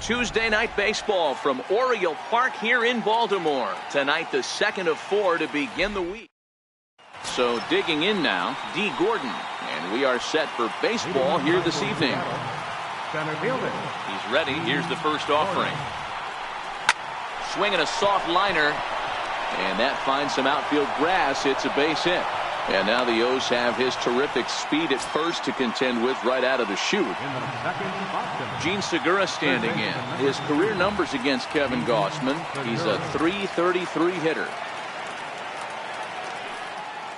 Tuesday night baseball from Oriole Park here in Baltimore. Tonight, the second of 4 to begin the week. So digging in now, D. Gordon. And we are set for baseball here this evening. He's ready. Here's the first offering. Swinging a soft liner. And that finds some outfield grass. It's a base hit. And now the O's have his terrific speed at first to contend with right out of the chute. Gene Segura standing in. His career numbers against Kevin Gossman. He's a .333 hitter.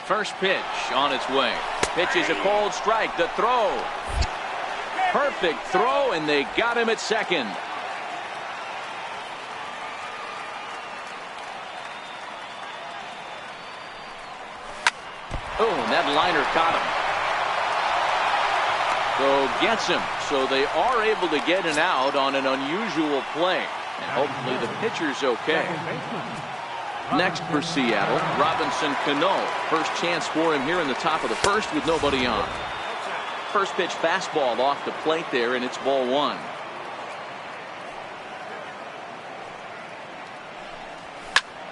First pitch on its way. Pitch is a cold strike. The throw. Perfect throw, and they got him at second. Oh, and that liner caught him. So gets him. So they are able to get an out on an unusual play. And hopefully the pitcher's okay. Next for Seattle, Robinson Cano. First chance for him here in the top of the first with nobody on. First pitch fastball off the plate there, and it's ball 1.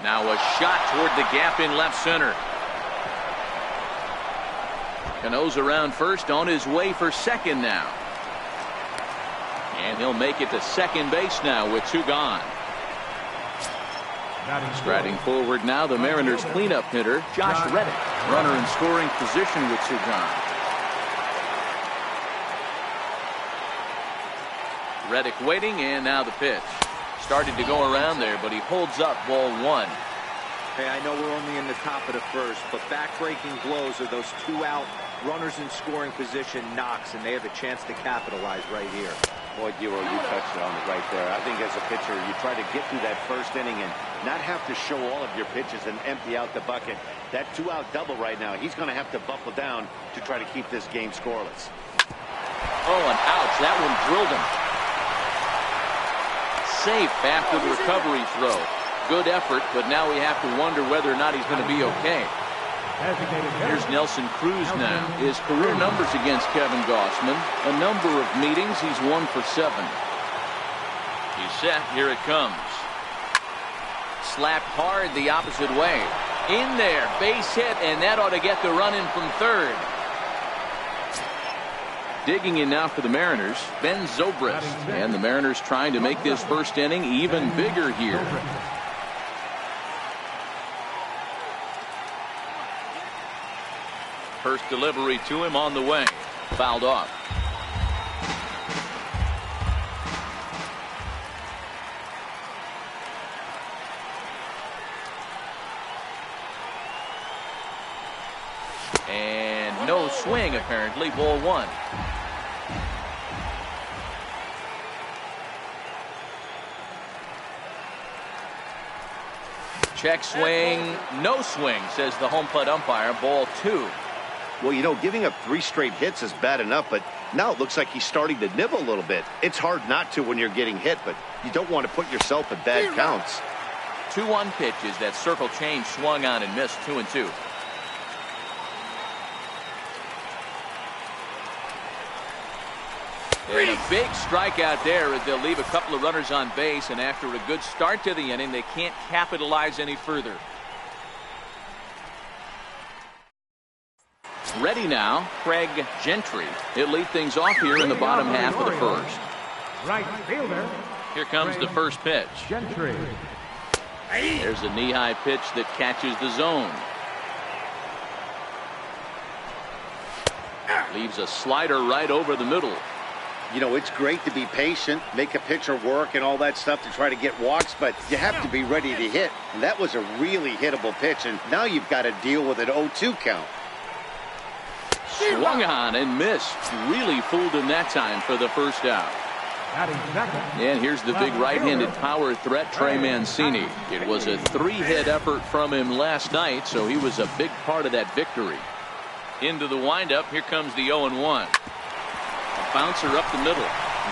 Now a shot toward the gap in left center. Cano's around first, on his way for second now. And he'll make it to second base now with 2 gone. Striding forward now, the Mariners cleanup hitter, Josh Reddick. Runner in scoring position with 2 gone. Reddick waiting, and now the pitch. Started to go around there, but he holds up ball 1. Hey, I know we're only in the top of the first, but back-breaking blows are those 2-out runners in scoring position knocks, and they have a chance to capitalize right here. Boy, Giro, you touched on it right there. I think as a pitcher, you try to get through that first inning and not have to show all of your pitches and empty out the bucket. That 2-out double right now, he's going to have to buckle down to try to keep this game scoreless. Oh, and ouch, that one drilled him. Safe after the recovery throw. Good effort, but now we have to wonder whether or not he's going to be okay. Here's Nelson Cruz now. His career numbers against Kevin Gossman. A number of meetings. He's 1 for 7. He's set. Here it comes. Slapped hard the opposite way. In there. Base hit, and that ought to get the run in from third. Digging in now for the Mariners, Ben Zobrist. And the Mariners trying to make this first inning even bigger here. First delivery to him on the way. Fouled off. And no swing apparently. Ball 1. Check swing. No swing, says the home plate umpire. Ball 2. Well, you know, giving up 3 straight hits is bad enough, but now it looks like he's starting to nibble a little bit. It's hard not to when you're getting hit, but you don't want to put yourself at bad counts. 2-1 pitches. That circle change swung on and missed. 2-2. And a big strikeout there as they'll leave a couple of runners on base, and after a good start to the inning, they can't capitalize any further. Ready now, Craig Gentry. He'll lead things off here in the bottom half of the first. Right fielder. Here comes the first pitch. Gentry. There's a knee-high pitch that catches the zone. Leaves a slider right over the middle. You know, it's great to be patient, make a pitcher work and all that stuff to try to get walks, but you have to be ready to hit. And that was a really hittable pitch, and now you've got to deal with an 0-2 count. Swung on and missed. Really fooled him that time for the first out. And here's the big right-handed power threat, Trey Mancini. It was a 3-hit effort from him last night, so he was a big part of that victory. Into the windup, here comes the 0-1. A bouncer up the middle.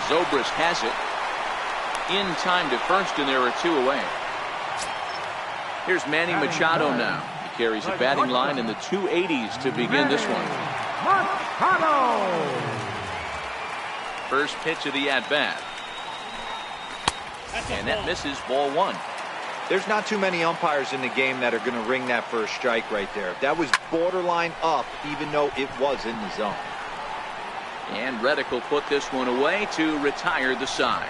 Zobrist has it. In time to first, and there are 2 away. Here's Manny Machado now. He carries a batting line in the 280s to begin this one. Machado. First pitch of the at-bat. And that misses, ball one. There's not too many umpires in the game that are going to ring that first strike right there. That was borderline up, even though it was in the zone. And Reddick will put this one away to retire the side.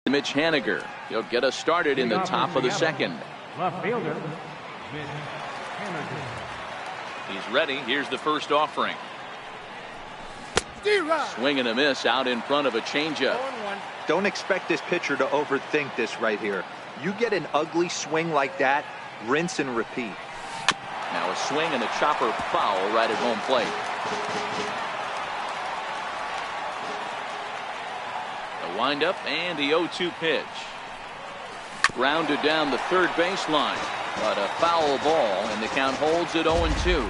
Mitch Haniger. He'll get us started in the top of the second. Left fielder, Mitch Haniger. He's ready. Here's the first offering. Swing and a miss out in front of a changeup. Don't expect this pitcher to overthink this right here. You get an ugly swing like that, rinse and repeat. Now a swing and a chopper foul right at home plate. The windup and the 0-2 pitch. Grounded down the third baseline, but a foul ball, and the count holds at 0-2.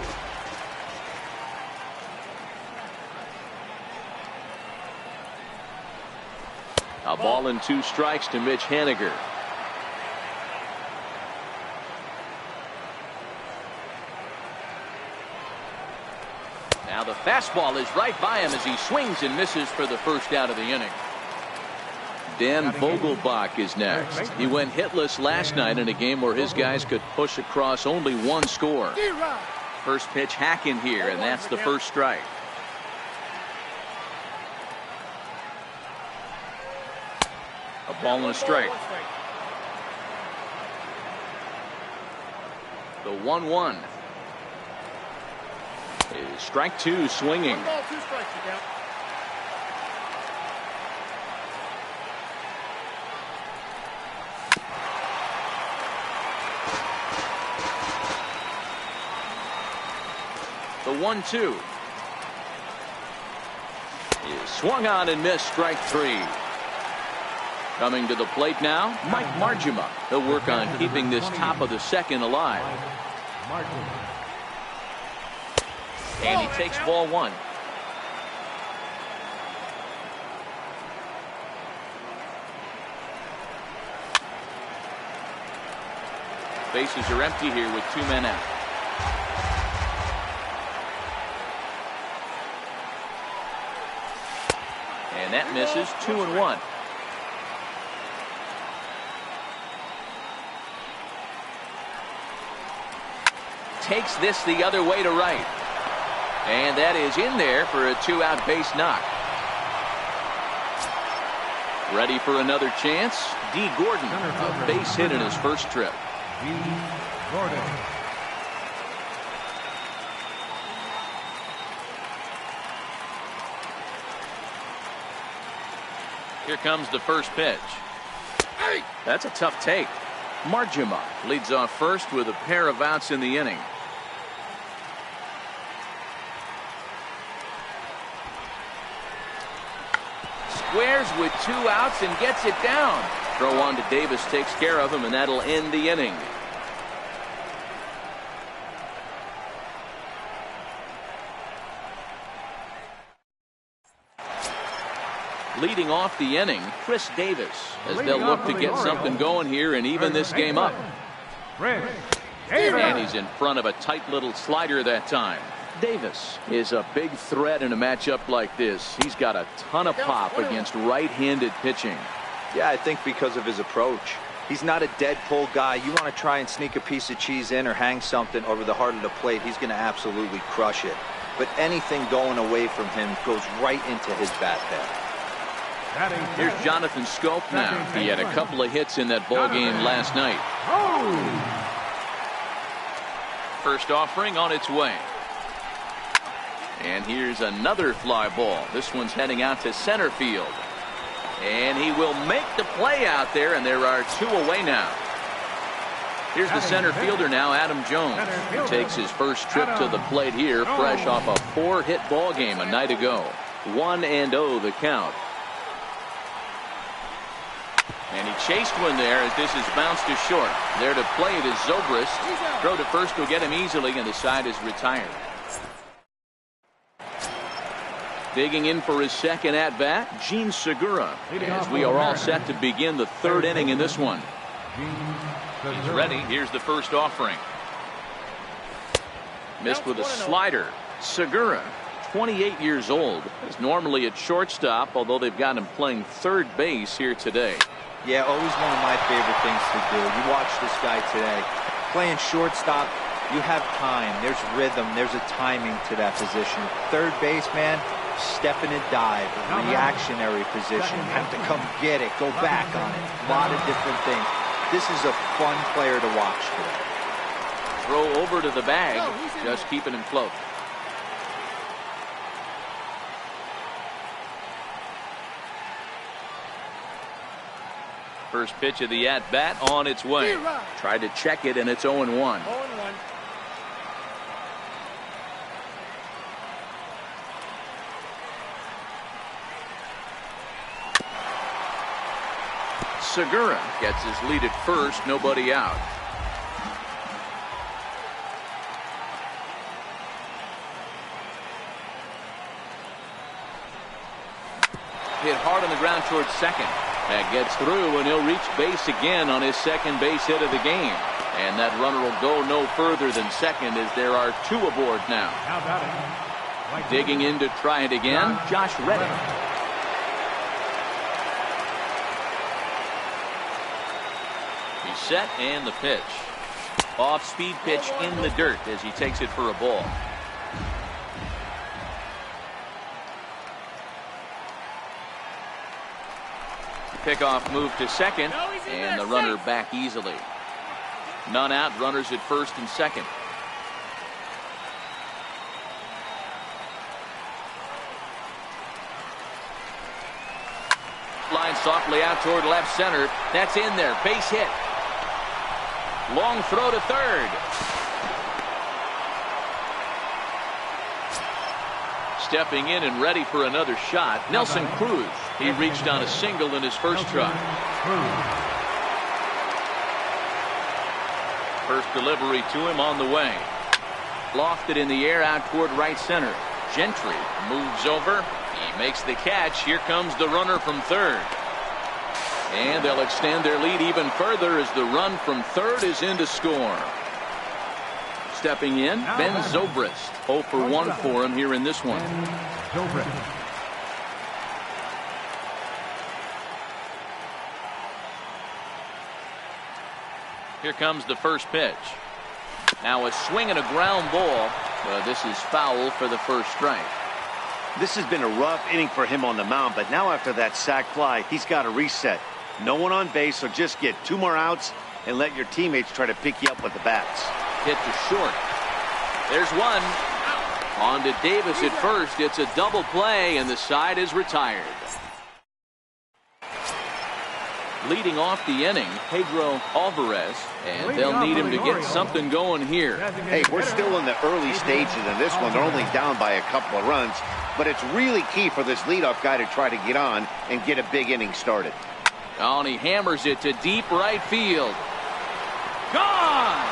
A ball and 2 strikes to Mitch Haniger. Now the fastball is right by him as he swings and misses for the first out of the inning. Dan Vogelbach is next. He went hitless last night in a game where his guys could push across only 1 score. First pitch hack in here, and that's the first strike. A ball and a strike. The 1-1 is strike 2 swinging. 1 ball, 2 strikes, you count. The 1-2 is swung on and missed, strike 3. Coming to the plate now, Mike Margima. He'll work on keeping this top of the second alive. And he takes ball 1. Bases are empty here with 2 men out. And that misses, 2-1. Takes this the other way to right. And that is in there for a 2-out base knock. Ready for another chance? D. Gordon, a base hit in his first trip. D. Gordon. Here comes the first pitch. That's a tough take. Margima leads off first with a pair of outs in the inning. Squares with 2 outs and gets it down. Throw on to Davis takes care of him, and that'll end the inning. Leading off the inning, Chris Davis, as they'll look to get something going here and even this game up. And he's in front of a tight little slider that time. Davis is a big threat in a matchup like this. He's got a ton of pop against right-handed pitching. Yeah, I think because of his approach. He's not a dead pull guy. You want to try and sneak a piece of cheese in or hang something over the heart of the plate, he's going to absolutely crush it. But anything going away from him goes right into his bat pad. Here's Jonathan Scope now. He had a couple of hits in that ball game last night. First offering on its way. And here's another fly ball. This one's heading out to center field. And he will make the play out there, and there are 2 away now. Here's the center fielder now, Adam Jones, who takes his first trip to the plate here, fresh off a 4-hit ball game a night ago. 1-0 the count. And he chased one there as this is bounced to short. There to play it is Zobrist. Throw to first will get him easily, and the side is retired. Digging in for his second at-bat, Gene Segura, as we are all set to begin the 3rd inning in this one. He's ready. Here's the first offering. Missed with a slider. Segura, 28 years old, is normally at shortstop, although they've got him playing third base here today. Yeah, always one of my favorite things to do. You watch this guy today. Playing shortstop, you have time. There's rhythm. There's a timing to that position. Third base, man, step in and dive. Reactionary position. Have to come get it. Go back on it. A lot of different things. This is a fun player to watch today. Throw over to the bag, just keeping him float. First pitch of the at-bat on its way. Tried to check it, and it's 0-1. 0-1. Segura gets his lead at first, nobody out. Hit hard on the ground towards second. That gets through, and he'll reach base again on his second base hit of the game. And that runner will go no further than second as there are two aboard now. Digging in to try it again, Josh Reddick. He's set, and the pitch. Off-speed pitch in the dirt as he takes it for a ball. Pickoff move to second, and the runner back easily. None out, runners at first and second. Line softly out toward left center. That's in there. Base hit. Long throw to third. Stepping in and ready for another shot, Nelson Cruz. He reached on a single in his first try. First delivery to him on the way. Lofted in the air out toward right center. Gentry moves over. He makes the catch. Here comes the runner from third. And they'll extend their lead even further as the run from third is in to score. Stepping in, Ben Zobrist. 0 for 1 for him here in this one. Here comes the first pitch. Now a swing and a ground ball. This is foul for the first strike. This has been a rough inning for him on the mound, but now after that sac fly, he's got to reset. No one on base, so just get 2 more outs and let your teammates try to pick you up with the bats. Hit to short. There's one. On to Davis at first. It's a double play, and the side is retired. Leading off the inning, Pedro Alvarez, and they'll need him to get something going here. Hey, we're still in the early stages of this one. They're only down by a couple of runs, but it's really key for this leadoff guy to try to get on and get a big inning started. Oh, and he hammers it to deep right field. Gone!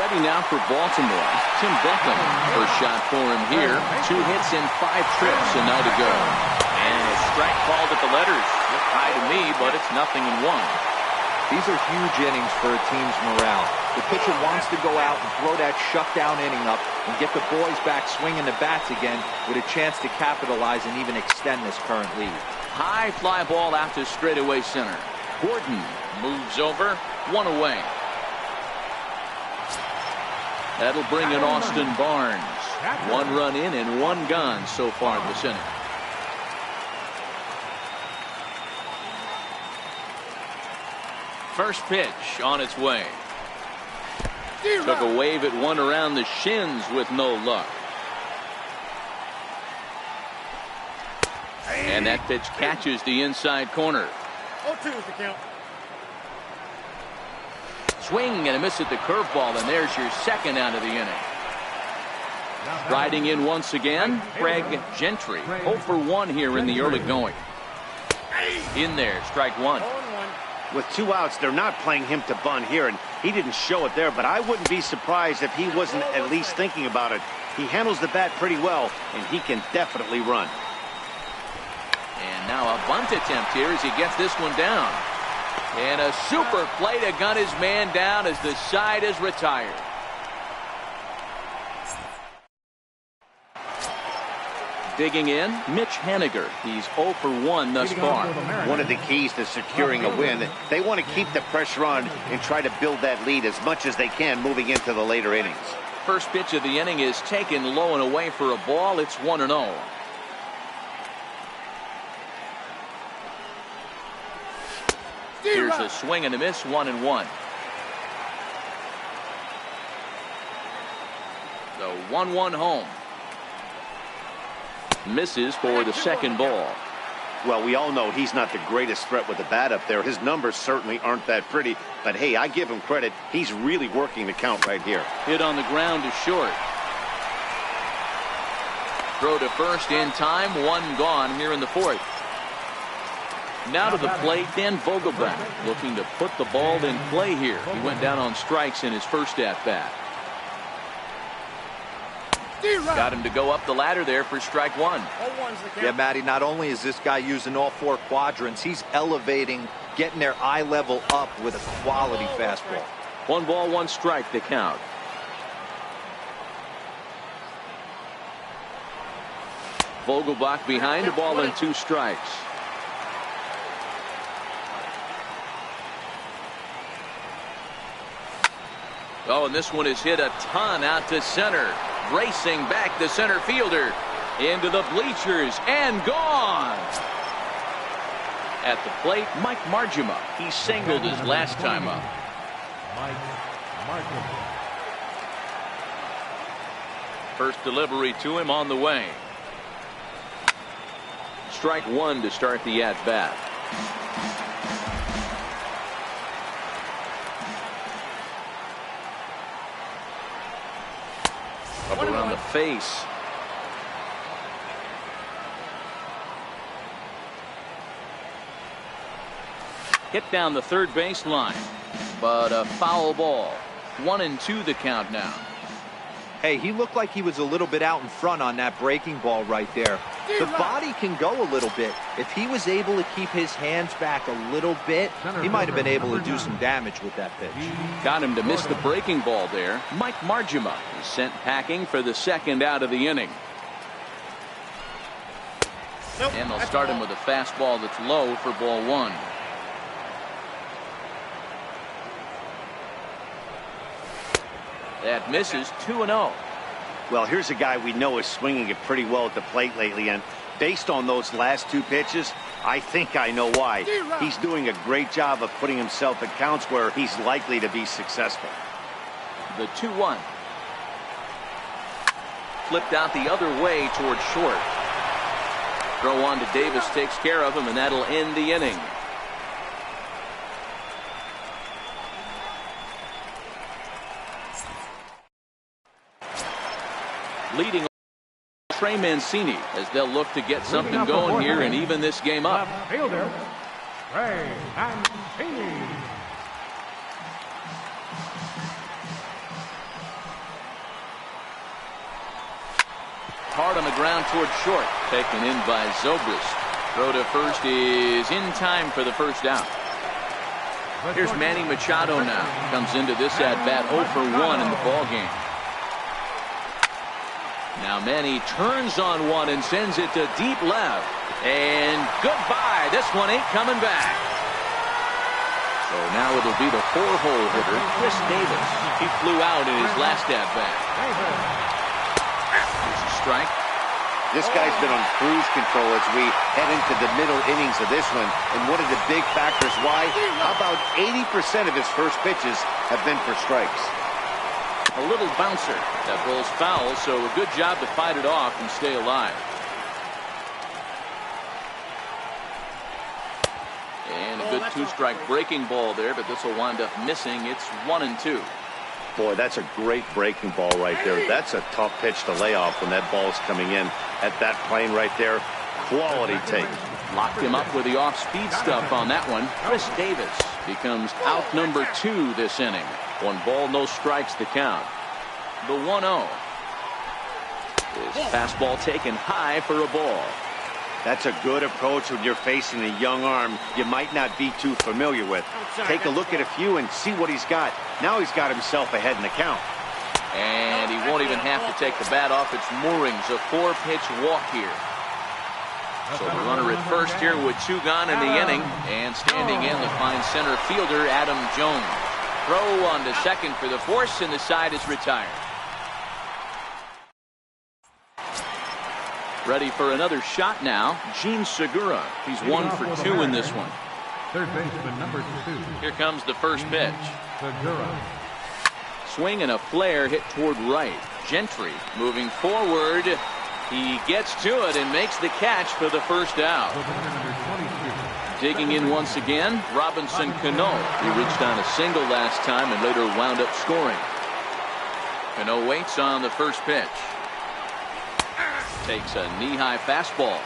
Ready now for Baltimore. Tim Beckham. First shot for him here. 2 hits in 5 trips, and now to go. And a strike called at the letters. Looked high to me, but it's 0-1. These are huge innings for a team's morale. The pitcher wants to go out and throw that shutdown inning up and get the boys back swinging the bats again with a chance to capitalize and even extend this current lead. High fly ball out to straightaway center. Gordon moves over. 1 away. That'll bring in Austin Barnes. 1 run in and 1 gone so far this inning. First pitch on its way. Took a wave at one around the shins with no luck. And that pitch catches the inside corner. 0-2 is the count. Swing and a miss at the curveball, and there's your second out of the inning. Riding in once again, Craig Gentry. 0 for 1 here in the early going. In there, strike 1. With 2 outs, they're not playing him to bunt here, and he didn't show it there, but I wouldn't be surprised if he wasn't at least thinking about it. He handles the bat pretty well, and he can definitely run. And now a bunt attempt here as he gets this one down. And a super play to gun his man down as the side is retired. Digging in, Mitch Haniger. He's 0 for 1 thus far. One of the keys to securing a win, they want to keep the pressure on and try to build that lead as much as they can moving into the later innings. First pitch of the inning is taken low and away for a ball. It's 1-0. Here's a swing and a miss, 1-1. The 1-1 home. Misses for the second ball. Well, we all know he's not the greatest threat with the bat up there. His numbers certainly aren't that pretty. But, hey, I give him credit. He's really working the count right here. Hit on the ground to short. Throw to first in time. One gone here in the fourth. Now to the plate, Dan Vogelbach looking to put the ball in play here. He went down on strikes in his first at-bat. Got him to go up the ladder there for strike one. Yeah, Matty, not only is this guy using all four quadrants, he's elevating, getting their eye level up with a quality fastball. 1 ball, 1 strike, the count. Vogelbach behind, a ball and 2 strikes. Oh, and this one is hit a ton out to center. Racing back the center fielder into the bleachers and gone. At the plate, Mike Margima. He singled his last time up. First delivery to him on the way. Strike one to start the at-bat. Up around the face. Hit down the third base line, but a foul ball. 1-2 the count now. Hey, he looked like he was a little bit out in front on that breaking ball right there. The body can go a little bit. If he was able to keep his hands back a little bit, he might have been able to do some damage with that pitch. Got him to miss the breaking ball there. Mike Margima is sent packing for the second out of the inning. And they'll start him with a fastball that's low for ball one. That misses. 2-0. Well, here's a guy we know is swinging it pretty well at the plate lately, and based on those last 2 pitches, I think I know why. He's doing a great job of putting himself at counts where he's likely to be successful. The 2-1. Flipped out the other way towards short. Throw on to Davis takes care of him, and that'll end the inning. Leading Trey Mancini as they'll look to get something going here and even this game up. Fielder, Trey Mancini. Hard on the ground towards short. Taken in by Zobrist. Throw to first is in time for the first out. Here's Manny Machado now. Comes into this at-bat 0 for 1 in the ballgame. Now Manny turns on one and sends it to deep left. And goodbye. This one ain't coming back. So now it'll be the 4-hole hitter, Chris Davis. He flew out in his last at-bat. Here's a strike. This guy's been on cruise control as we head into the middle innings of this one. And one of the big factors why, how about 80% of his first pitches have been for strikes. A little bouncer that rolls foul, so a good job to fight it off and stay alive. And a good 2-strike breaking ball there, but this will wind up missing. It's 1-2. Boy, that's a great breaking ball right there. That's a tough pitch to lay off when that ball's coming in at that plane right there. Quality take. Locked him up with the off-speed stuff on that one. Chris Davis becomes out number 2 this inning. 1 ball, no strikes to count. The 1-0. His fastball taken high for a ball. That's a good approach when you're facing a young arm you might not be too familiar with. Take a look at a few and see what he's got. Now he's got himself ahead in the count. And he won't even have to take the bat off its moorings. A 4-pitch walk here. So the runner at first here with 2 gone in the inning. And standing in, the fine center fielder, Adam Jones. Throw on to second for the force, and the side is retired. Ready for another shot now, Gene Segura. He's 1 for 2 in this one. Third baseman number 2. Here comes the first pitch. Segura. Swing and a flare hit toward right. Gentry moving forward. He gets to it and makes the catch for the first out. Digging in once again, Robinson Cano. He reached on a single last time and later wound up scoring. Cano waits on the first pitch. Takes a knee-high fastball.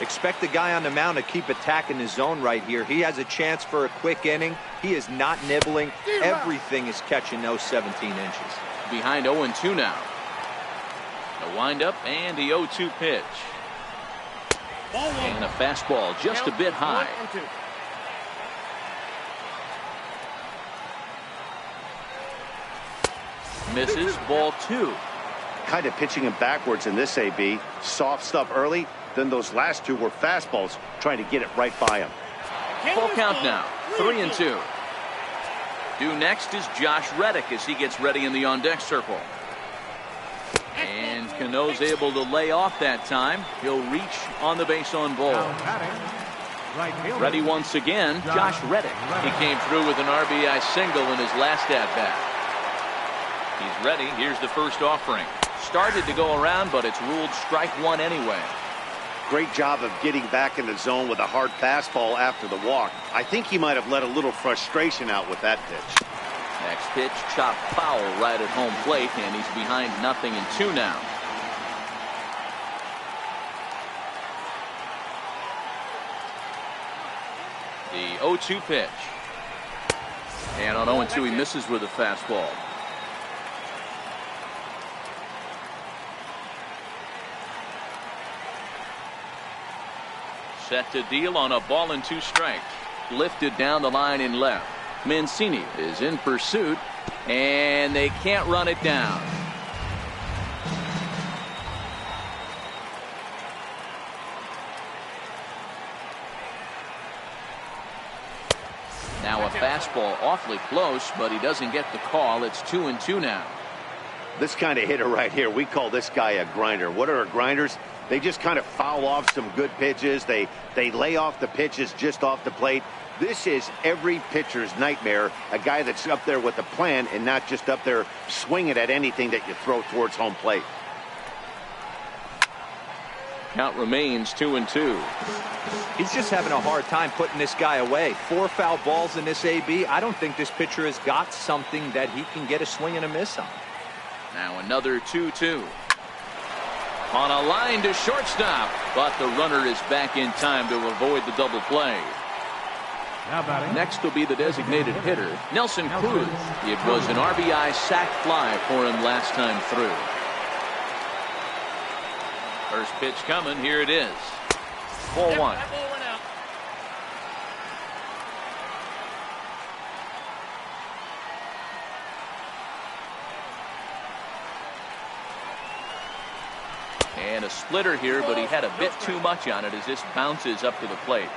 Expect the guy on the mound to keep attacking his zone right here. He has a chance for a quick inning. He is not nibbling. Everything is catching those 17 inches. Behind 0-2 now. The windup and the 0-2 pitch. And a fastball just a bit high. Misses, ball 2. Kind of pitching him backwards in this AB. Soft stuff early. Then those last 2 were fastballs, trying to get it right by him. Full count now, 3-2. Due next is Josh Reddick as he gets ready in the on-deck circle. And Cano's able to lay off that time. He'll reach on the base on ball. Ready once again, Josh Reddick. He came through with an RBI single in his last at-bat. He's ready. Here's the first offering. Started to go around, but it's ruled strike 1 anyway. Great job of getting back in the zone with a hard fastball after the walk. I think he might have let a little frustration out with that pitch. Next pitch, chopped foul right at home plate, and he's behind 0-2 now. The 0-2 pitch. And on 0-2 he misses with a fastball. Set to deal on a ball and 2 strikes. Lifted down the line in left. Mancini is in pursuit, and they can't run it down. Now a fastball awfully close, but he doesn't get the call. It's 2-2 now. This kind of hitter right here, we call this guy a grinder. What are grinders? They just kind of foul off some good pitches. They lay off the pitches just off the plate. This is every pitcher's nightmare, a guy that's up there with a plan and not just up there swinging at anything that you throw towards home plate. Count remains 2-2. He's just having a hard time putting this guy away. 4 foul balls in this AB. I don't think this pitcher has got something that he can get a swing and a miss on. Now another 2-2. On a line to shortstop, but the runner is back in time to avoid the double play. Next will be the designated hitter, Nelson Cruz. It was an RBI sac fly for him last time through. First pitch coming. Here it is. Ball 1. And a splitter here, but he had a bit too much on it as this bounces up to the plate.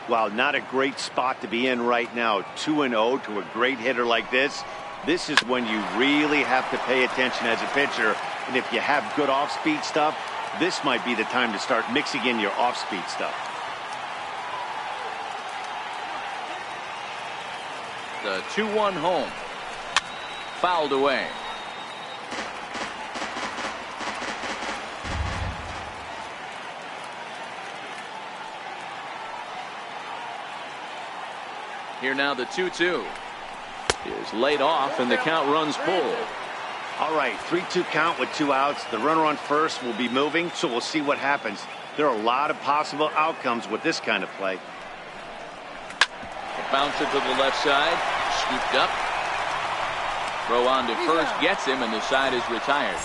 Wow, not a great spot to be in right now. 2-0 to a great hitter like this. This is when you really have to pay attention as a pitcher. And if you have good off-speed stuff, this might be the time to start mixing in your off-speed stuff. The 2-1 home. Fouled away. Here now the 2-2 is laid off and the count runs full. All right, 3-2 count with 2 outs. The runner on first will be moving, so we'll see what happens. There are a lot of possible outcomes with this kind of play. Bounce it to the left side, scooped up. Throw on to first, gets him, and the side is retired.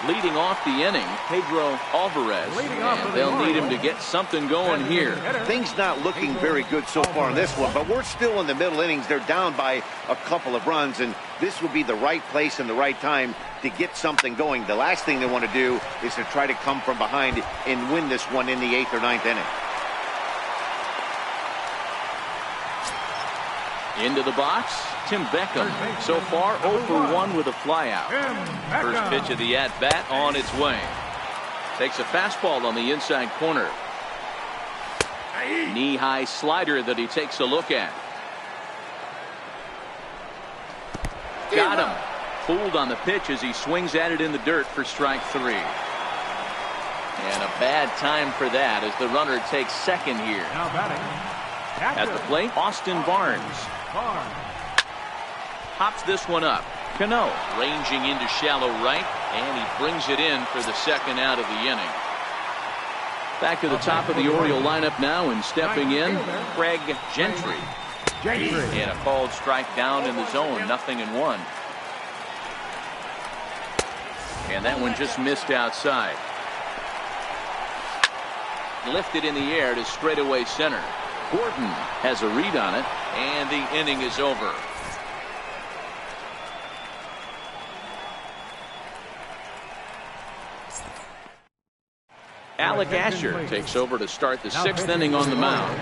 Leading off the inning, Pedro Alvarez. And they'll need him to get something going here. Things not looking very good so far in this one, but we're still in the middle innings. They're down by a couple of runs, and this would be the right place and the right time to get something going. The last thing they want to do is to try to come from behind and win this one in the 8th or 9th inning. Into the box, Tim Beckham. So far, 0 for 1 with a flyout. First pitch of the at-bat on its way. Takes a fastball on the inside corner. Knee-high slider that he takes a look at. Got him. Fooled on the pitch as he swings at it in the dirt for strike 3. And a bad time for that as the runner takes second here. At the plate, Austin Barnes. Pops this one up. Cano ranging into shallow right, and he brings it in for the second out of the inning. Back to the top of the Oriole lineup now, and stepping in, Craig Gentry. And a called strike down in the zone, 0-1. And that one just missed outside. Lifted in the air to straightaway center. Gordon has a read on it, and the inning is over. Alec Asher takes over to start the 6th inning on the mound.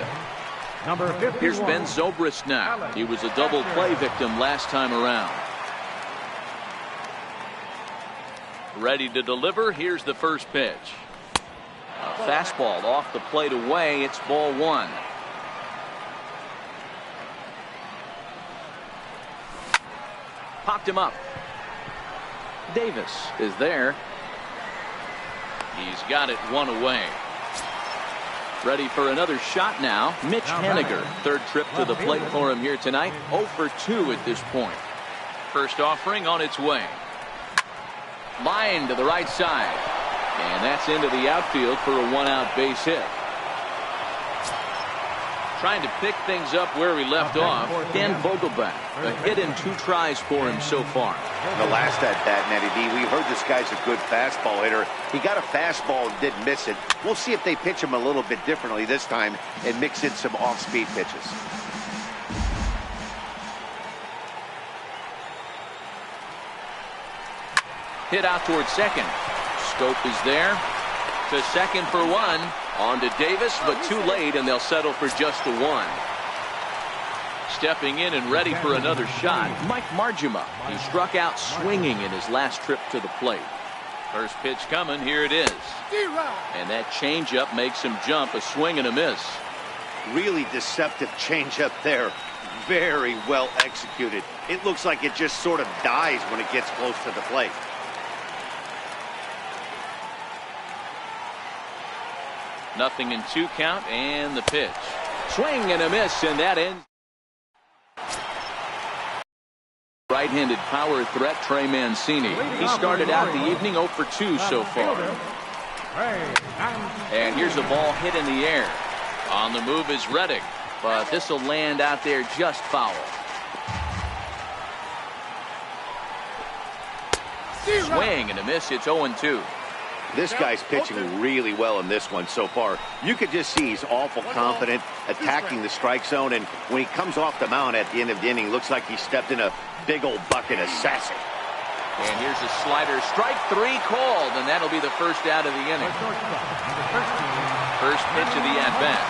Here's Ben Zobrist now. He was a double play victim last time around. Ready to deliver. Here's the first pitch. A fastball off the plate away. It's ball 1. Popped him up. Davis is there. He's got it 1 away. Ready for another shot now. Mitch Haniger. Third trip to the plate for him here tonight. 0 for 2 at this point. First offering on its way. Line to the right side. And that's into the outfield for a 1-out base hit. Trying to pick things up where we left off. Dan Vogelbach. A hit in 2 tries for him so far. The last at bat, Natty B, we heard this guy's a good fastball hitter. He got a fastball and didn't miss it. We'll see if they pitch him a little bit differently this time and mix in some off-speed pitches. Hit out towards second. Scope is there. To second for 1. On to Davis, but too late, and they'll settle for just the 1. Stepping in and ready for another shot, Mike Margema. He struck out swinging in his last trip to the plate. First pitch coming, here it is. And that changeup makes him jump, a swing and a miss. Really deceptive changeup there. Very well executed. It looks like it just sort of dies when it gets close to the plate. Nothing in 2 count, and the pitch. Swing and a miss, and that ends. Right-handed power threat, Trey Mancini. He started out the evening 0 for 2 so far. And here's a ball hit in the air. On the move is Reddick, but this will land out there just foul. Swing and a miss, it's 0-2. This guy's pitching really well in this one so far. You could just see he's awful confident attacking the strike zone, and when he comes off the mound at the end of the inning, looks like he stepped in a big old bucket of sassy. And here's a slider, strike 3 called, and that'll be the first out of the inning. First pitch of the at-bat.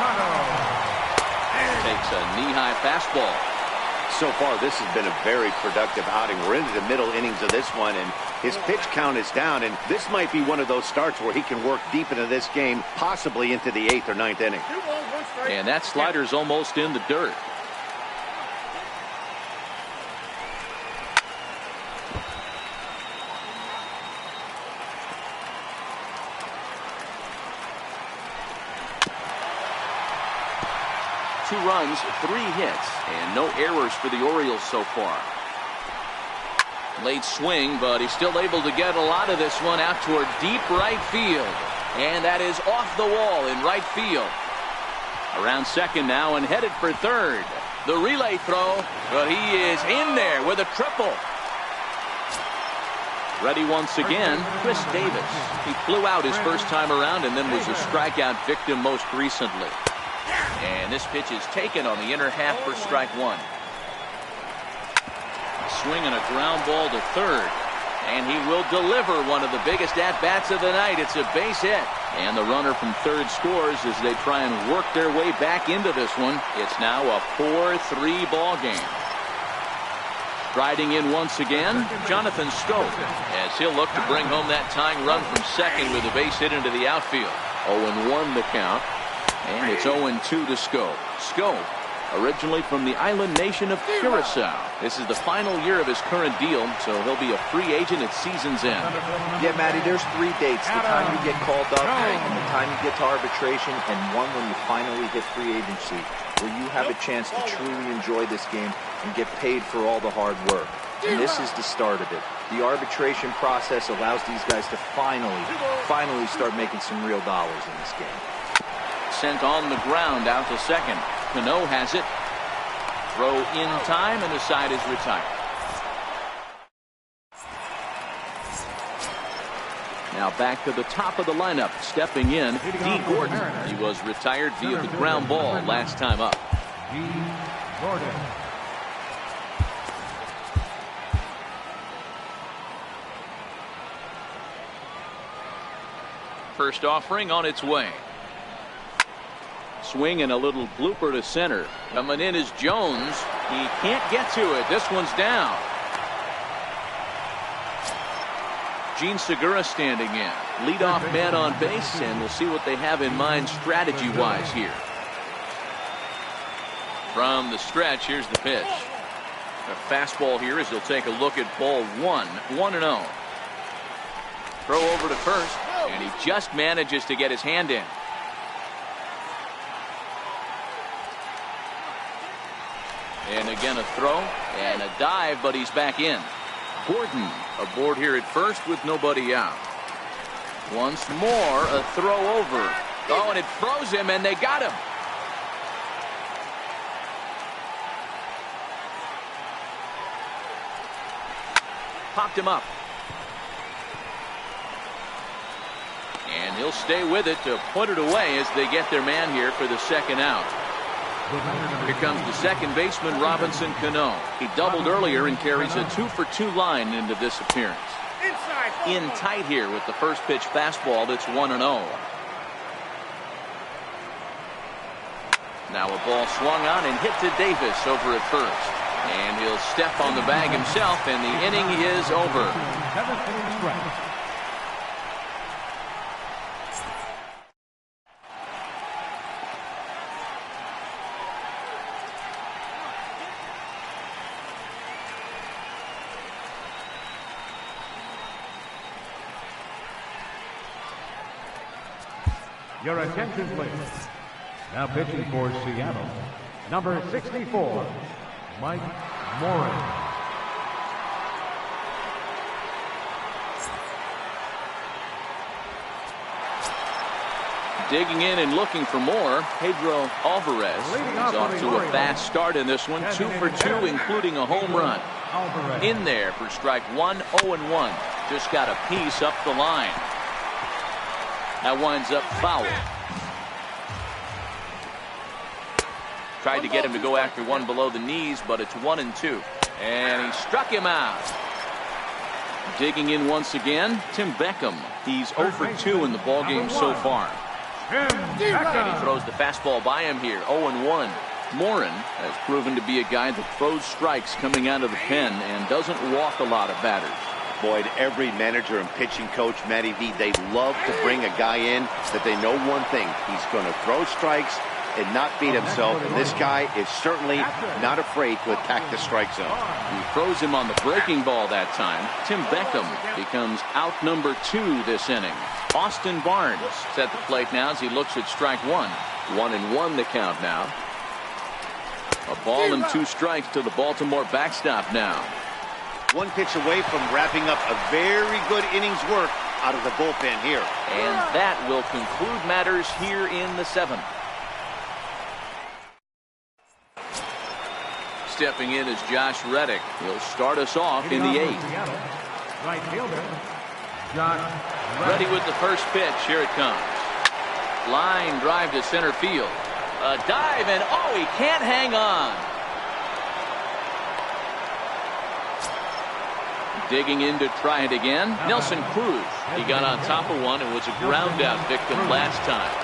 Takes a knee-high fastball. So far, this has been a very productive outing. We're into the middle innings of this one, and his pitch count is down, and this might be one of those starts where he can work deep into this game, possibly into the 8th or 9th inning. And that slider's almost in the dirt. Two runs, 3 hits, and no errors for the Orioles so far. Late swing, but he's still able to get a lot of this one out toward deep right field. And that is off the wall in right field. Around second now and headed for third. The relay throw, but he is in there with a triple. Ready once again, Chris Davis. He flew out his first time around and then was a strikeout victim most recently. And this pitch is taken on the inner half for strike one. Swing and a ground ball to third. And he will deliver one of the biggest at-bats of the night. It's a base hit. And the runner from third scores as they try and work their way back into this one. It's now a 4-3 ball game. Riding in once again, Jonathan Schoop, as he'll look to bring home that tying run from second with a base hit into the outfield. 0-1 the count, and it's 0-2 to Schoop. Schoop, originally from the island nation of Curacao. This is the final year of his current deal, so he'll be a free agent at season's end. Yeah, Matty, there's 3 dates. The time you get called up, and the time you get to arbitration, and one when you finally hit free agency, where you have a chance to truly enjoy this game and get paid for all the hard work. And this is the start of it. The arbitration process allows these guys to finally start making some real dollars in this game. Sent on the ground out to second. Cano has it. Throw in time, and the side is retired. Now back to the top of the lineup. Stepping in, D. Gordon. He was retired via the ground ball last time up. D. Gordon. First offering on its way. Swing and a little blooper to center. Coming in is Jones. He can't get to it. This one's down. Gene Segura standing in. Leadoff man on base, and we'll see what they have in mind strategy-wise here. From the stretch, here's the pitch. A fastball here as he'll take a look at ball 1. 1-0. Throw over to first, and he just manages to get his hand in. And again a throw and a dive, but he's back in. Gordon aboard here at first with nobody out. Once more a throw over. Oh, and it froze him, and they got him. Popped him up. And he'll stay with it to put it away as they get their man here for the second out. Here comes the second baseman, Robinson Cano. He doubled earlier and carries a 2-for-2 line into this appearance. In tight here with the first pitch fastball that's 1-0. Now a ball swung on and hit to Davis over at first. And he'll step on the bag himself, and the inning is over. Your attention, please. Now pitching for Seattle, number 64, Mike Morin. Digging in and looking for more, Pedro Alvarez. He's off to a fast start in this one, 2-for-2, including a home run. In there for strike 1, 0-1. Just got a piece up the line. That winds up foul. Tried to get him to go after one below the knees, but it's 1-2. And he struck him out. Digging in once again, Tim Beckham. He's 0-for-2 in the ballgame so far. And he throws the fastball by him here, 0-1. Morin has proven to be a guy that throws strikes coming out of the pen and doesn't walk a lot of batters. Boyd, every manager and pitching coach, Matty V, they love to bring a guy in that they know one thing. He's going to throw strikes and not beat himself. And this guy is certainly not afraid to attack the strike zone. He throws him on the breaking ball that time. Tim Beckham becomes out number 2 this inning. Austin Barnes at the plate now as he looks at strike 1. 1-1 the count now. A ball and 2 strikes to the Baltimore backstop now. One pitch away from wrapping up a very good innings work out of the bullpen here. And that will conclude matters here in the 7th. Stepping in is Josh Reddick. He'll start us off in the 8th. Right fielder, John. Ready with the first pitch. Here it comes. Line drive to center field. A dive, and oh, he can't hang on. Digging in to try it again. Nelson Cruz. He got on top of one and was a ground out victim last time.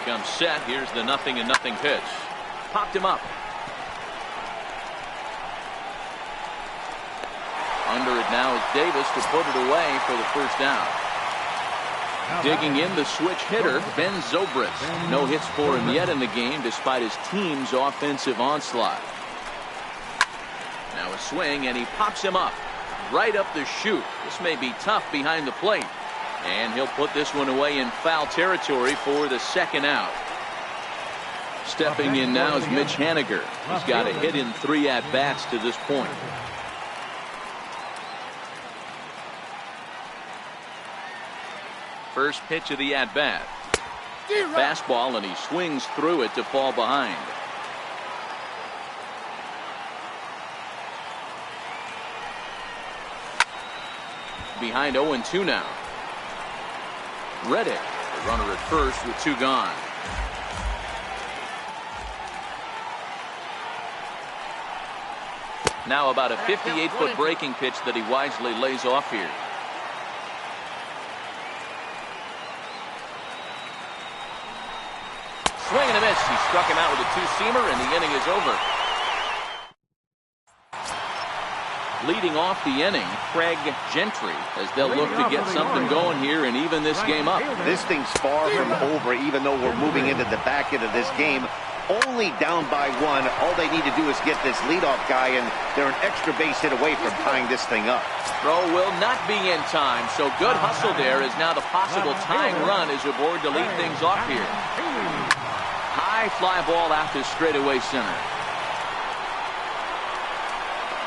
Comes set. Here's the 0-0 pitch. Popped him up. Under it now is Davis to put it away for the first down. Digging in the switch hitter, Ben Zobrist. No hits for him yet in the game despite his team's offensive onslaught. Now a swing, and he pops him up. Right up the chute. This may be tough behind the plate. And he'll put this one away in foul territory for the second out. Stepping in now is Mitch Haniger. He's got a hit in 3 at-bats to this point. First pitch of the at-bat. Fastball, and he swings through it to fall behind. Behind 0-2 now. Reddick, the runner at first with 2 gone. Now about a 58-foot breaking pitch that he wisely lays off here. Swing and a miss. He struck him out with a 2-seamer, and the inning is over. Leading off the inning, Craig Gentry, as they'll look to get something going here and even this game up. This thing's far from over, even though we're moving into the back end of this game. Only down by 1. All they need to do is get this leadoff guy, and they're an extra base hit away from tying this thing up. Throw will not be in time, so good hustle there, as now the possible tying run is aboard to lead things off here. High fly ball out to straightaway center.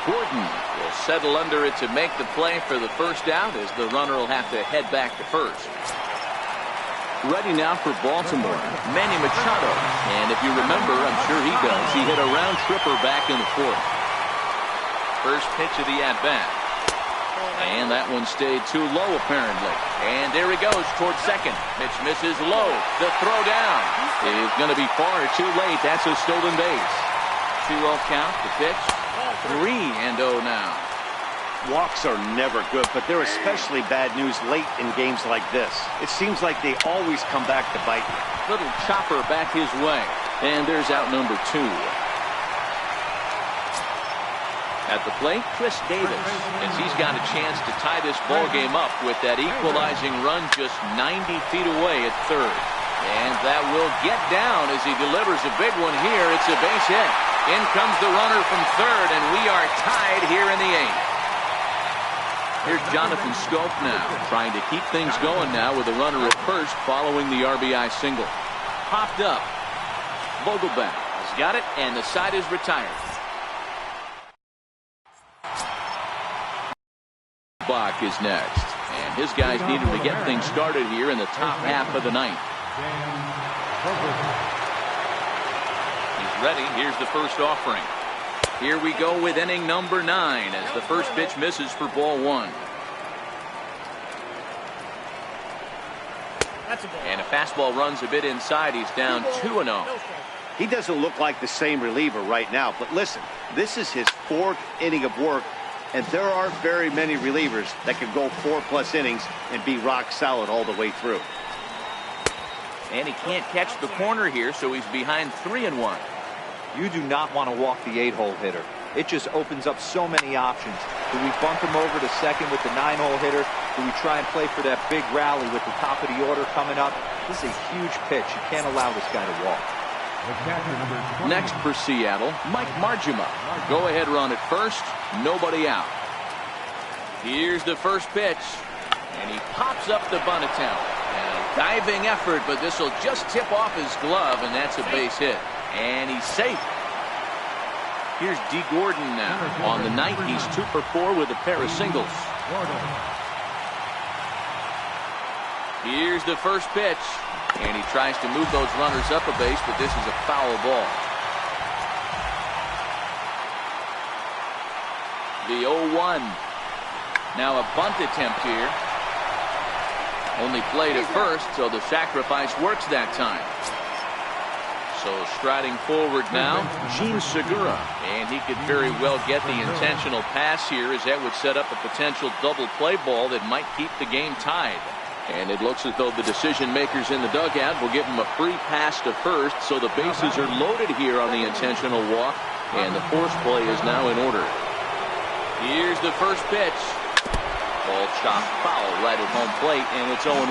Gordon will settle under it to make the play for the first out, as the runner will have to head back to first. Ready now for Baltimore, Manny Machado. And if you remember, I'm sure he does, he hit a round tripper back in the 4th. First pitch of the at-bat. And that one stayed too low, apparently. And there he goes towards second. Pitch misses low. The throw down is going to be far too late. That's a stolen base. 2-0 count. The pitch. 3-0 now. Walks are never good, but they're especially bad news late in games like this. It seems like they always come back to bite you. Little chopper back his way. And there's out number 2. At the plate, Chris Davis, as he's got a chance to tie this ball game up with that equalizing run just 90 feet away at third. And that will get down as he delivers a big one here. It's a base hit. In comes the runner from third, and we are tied here in the 8th. Here's Jonathan Scope now, trying to keep things going now with a runner at first following the RBI single. Popped up. Vogelbach has got it, and the side is retired. Bach is next, and his guys need him to get things started here in the top half of the 9th. He's ready. Here's the first offering. Here we go with inning number 9 as the first pitch misses for ball 1. And a fastball runs a bit inside. He's down 2-0. He doesn't look like the same reliever right now, but listen, this is his 4th inning of work, and there aren't very many relievers that can go 4+ innings and be rock solid all the way through. And he can't catch the corner here, so he's behind 3-1. You do not want to walk the 8-hole hitter. It just opens up so many options. Do we bunt him over to second with the 9-hole hitter? Do we try and play for that big rally with the top of the order coming up? This is a huge pitch. You can't allow this guy to walk. Next for Seattle, Mike Margima. Go ahead run at first. Nobody out. Here's the first pitch. And he pops up the bunt attempt. And a diving effort, but this will just tip off his glove, and that's a base hit. And he's safe. Here's D. Gordon now. On the night, he's 2 for 4 with a pair of singles. Here's the first pitch. And he tries to move those runners up a base, but this is a foul ball. The 0-1. Now a bunt attempt here. Only played at first, so the sacrifice works that time. So striding forward now, Gene Segura. And he could very well get the intentional pass here, as that would set up a potential double play ball that might keep the game tied. And it looks as though the decision makers in the dugout will give him a free pass to first, so the bases are loaded here on the intentional walk, and the force play is now in order. Here's the first pitch. Ball chopped foul right at home plate, and it's 0-1.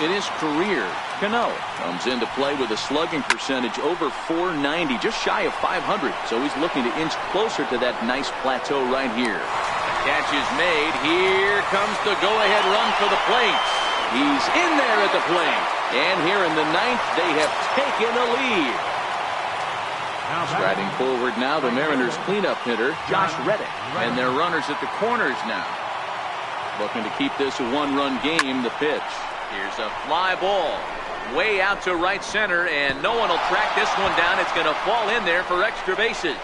In his career, Cano comes into play with a slugging percentage over .490, just shy of .500. So he's looking to inch closer to that nice plateau right here. Catch is made. Here comes the go-ahead run for the plate. He's in there at the plate. And here in the ninth, they have taken a lead. Striding forward now, the Mariners cleanup hitter, Josh Reddick. And their runners at the corners now. Looking to keep this a one-run game. The pitch. Here's a fly ball. Way out to right center, and no one will track this one down. It's going to fall in there for extra bases.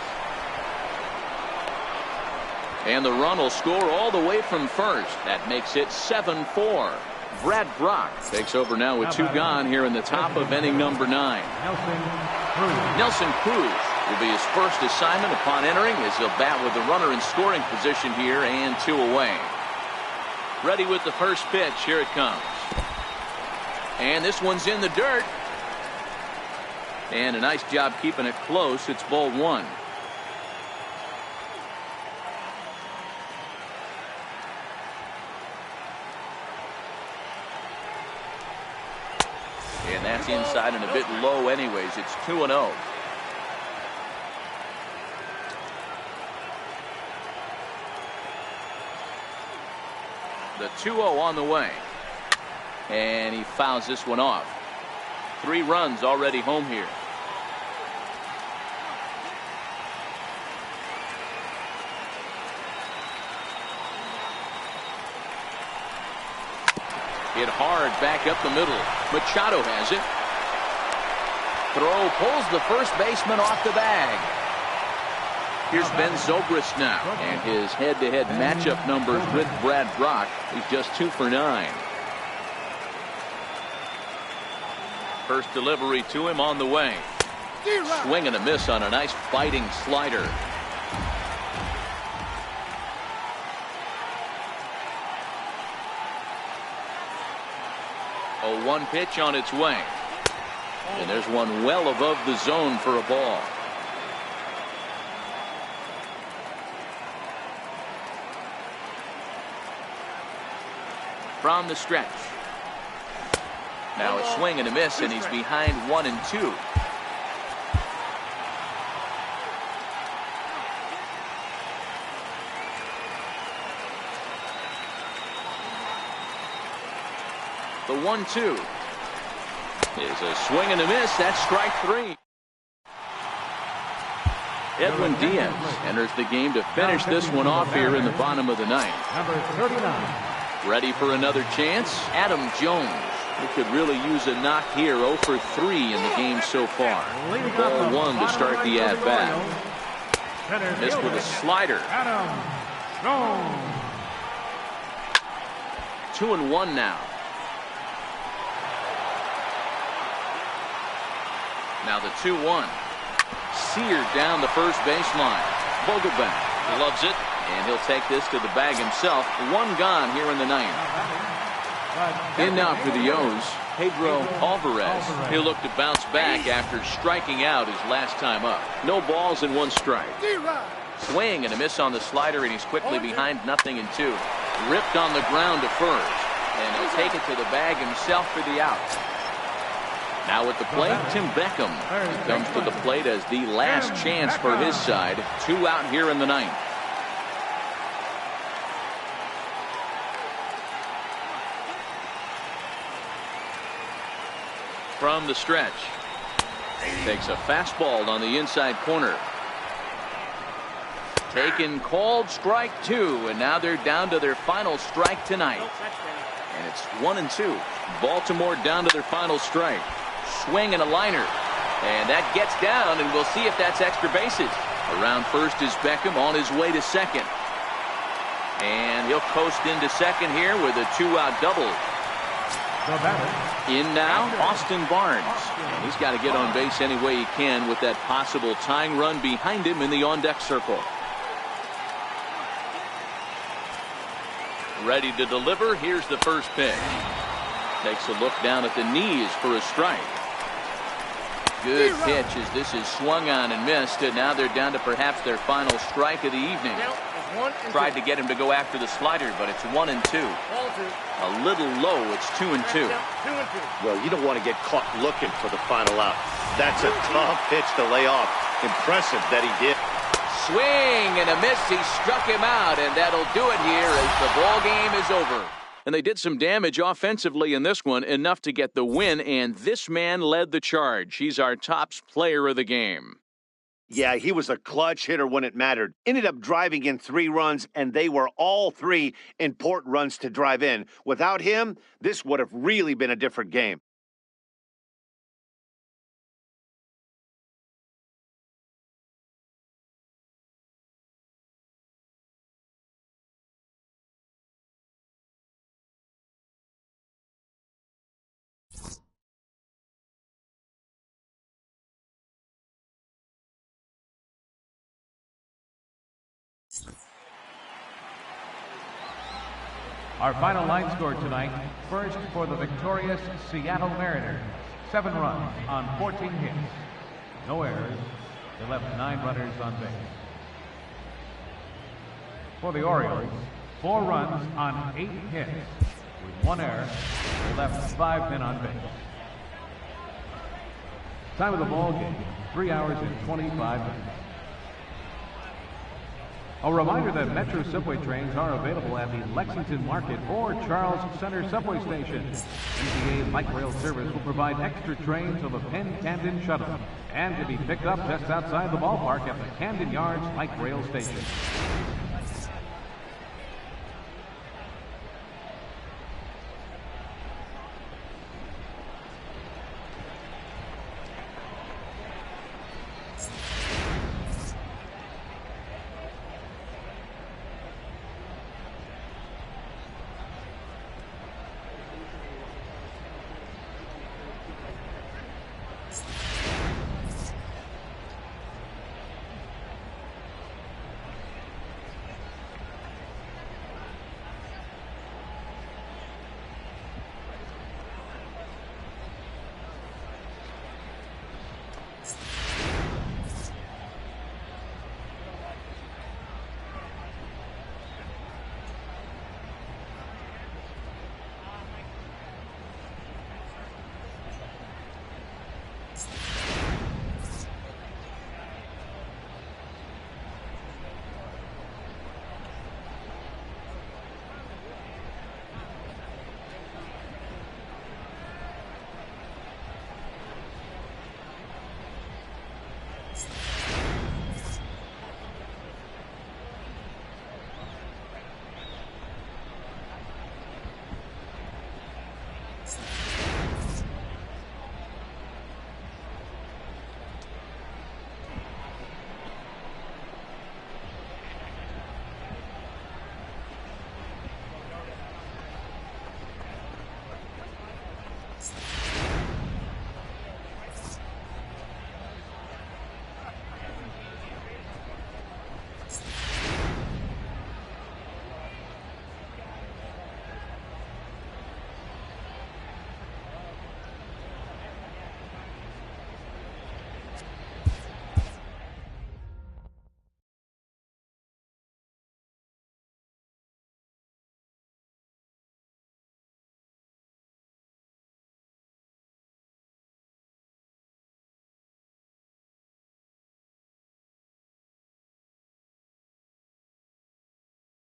And the run will score all the way from first. That makes it 7-4. Brad Brock takes over now with 2 gone here in the top of inning number 9. Nelson Cruz will be his first assignment upon entering, as he'll bat with the runner in scoring position here and 2 away. Ready with the first pitch. Here it comes. And this one's in the dirt. And a nice job keeping it close. It's ball 1. And that's inside and a bit low anyways. It's 2-0. The 2-0 on the way. And he fouls this one off. 3 runs already home here. Hit hard back up the middle. Machado has it. Throw pulls the first baseman off the bag. Here's Ben Zobrist now, and his head-to-head matchup numbers with Brad Brock. He's just 2 for 9. First delivery to him on the way. Swing and a miss on a nice biting slider. A 1 pitch on its way. And there's one well above the zone for a ball. From the stretch. Now a swing and a miss, and he's behind 1-2. The 1-2 is a swing and a miss. That's strike 3. Edwin Diaz enters the game to finish this one off here in the bottom of the ninth. Number 39. Ready for another chance? Adam Jones. He could really use a knock here. 0 for 3 in the game so far. Ball 1 to start the at-bat. Missed with a slider. Adam Jones. 2-1 now. Now the 2-1. Seared down the first baseline. Vogelbach loves it, and he'll take this to the bag himself. 1 gone here in the ninth. In now for the O's, Pedro Alvarez. He'll look to bounce back after striking out his last time up. No balls and 1 strike. Swing and a miss on the slider, and he's quickly behind 0-2. Ripped on the ground to first, and he'll take it to the bag himself for the out. Now at the plate, Tim Beckham. He comes to the plate as the last chance for his side. 2 out here in the ninth. From the stretch. Takes a fastball on the inside corner. Taken, called, strike 2, and now they're down to their final strike tonight. And it's 1-2. Baltimore down to their final strike. Swing and a liner, and that gets down, and we'll see if that's extra bases. Around first is Beckham on his way to second. He'll coast into second here with a 2-out double. In now, Austin Barnes. And he's got to get on base any way he can with that possible tying run behind him in the on-deck circle. Ready to deliver. Here's the first pitch. Takes a look down at the knees for a strike. Good pitch as this is swung on and missed. And now they're down to perhaps their final strike of the evening. Tried to get him to go after the slider, but it's 1-2. A little low. It's 2-2. Well, you don't want to get caught looking for the final out. That's a tough pitch to lay off. Impressive that he did. Swing and a miss. He struck him out, and that'll do it here as the ball game is over. And they did some damage offensively in this one, enough to get the win, and this man led the charge. He's our top player of the game. Yeah, he was a clutch hitter when it mattered. Ended up driving in 3 runs, and they were all 3 important runs to drive in. Without him, this would have really been a different game. Our final line score tonight, first for the victorious Seattle Mariners, 7 runs on 14 hits. No errors. They left 9 runners on base. For the Orioles, 4 runs on 8 hits. With 1 error, they left 5 men on base. Time of the ball game, 3 hours and 25 minutes. A reminder that Metro subway trains are available at the Lexington Market or Charles Center subway stations. MTA Light Rail Service will provide extra trains on the Penn Camden Shuttle and to be picked up just outside the ballpark at the Camden Yards Light Rail Station.